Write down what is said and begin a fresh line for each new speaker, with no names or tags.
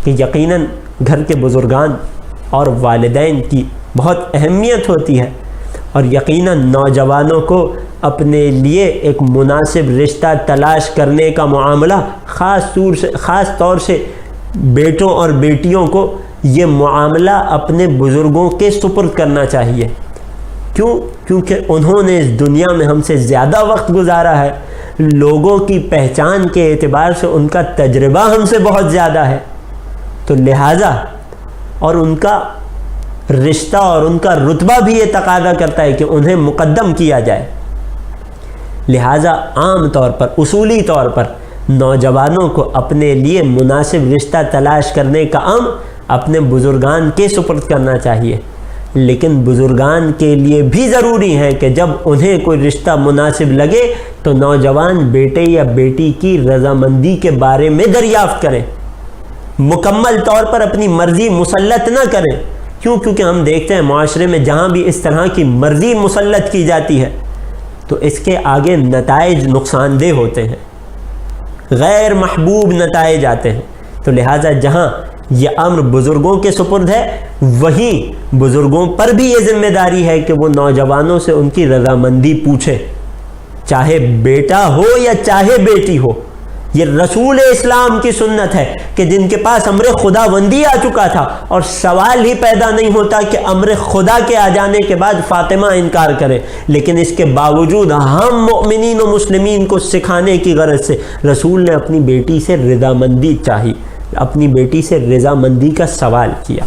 کہ یقیناً گھر کے بزرگان اور والدین کی بہت اہمیت ہوتی ہے، اور یقیناً نوجوانوں کو اپنے لیے ایک مناسب رشتہ تلاش کرنے کا معاملہ خاص طور سے بیٹوں اور بیٹیوں کو یہ معاملہ اپنے بزرگوں کے سپرد کرنا چاہیے۔ کیونکہ انہوں نے اس دنیا میں ہم سے زیادہ وقت گزارا ہے، لوگوں کی پہچان کے اعتبار سے ان کا تجربہ ہم سے بہت زیادہ ہے، تو لہٰذا اور ان کا رشتہ اور ان کا رتبہ بھی یہ تقاضا کرتا ہے کہ انہیں مقدم کیا جائے۔ لہٰذا عام طور پر، اصولی طور پر نوجوانوں کو اپنے لیے مناسب رشتہ تلاش کرنے کا امر اپنے بزرگان کے سپرد کرنا چاہیے، لیکن بزرگان کے لیے بھی ضروری ہے کہ جب انہیں کوئی رشتہ مناسب لگے تو نوجوان بیٹے یا بیٹی کی رضامندی کے بارے میں دریافت کریں، مکمل طور پر اپنی مرضی مسلط نہ کریں۔ کیونکہ ہم دیکھتے ہیں معاشرے میں جہاں بھی اس طرح کی مرضی مسلط کی جاتی ہے تو اس کے آگے نتائج نقصان دہ ہوتے ہیں، غیر محبوب نتائج آتے ہیں۔ تو لہٰذا جہاں یہ امر بزرگوں کے سپرد ہے، وہیں بزرگوں پر بھی یہ ذمہ داری ہے کہ وہ نوجوانوں سے ان کی رضامندی پوچھیں، چاہے بیٹا ہو یا چاہے بیٹی ہو۔ یہ رسول اسلام کی سنت ہے کہ جن کے پاس امر خداوندی آ چکا تھا اور سوال ہی پیدا نہیں ہوتا کہ امر خدا کے آ جانے کے بعد فاطمہ انکار کرے، لیکن اس کے باوجود ہم مؤمنین و مسلمین کو سکھانے کی غرض سے رسول نے اپنی بیٹی سے رضامندی چاہی، اپنی بیٹی سے رضامندی کا سوال کیا۔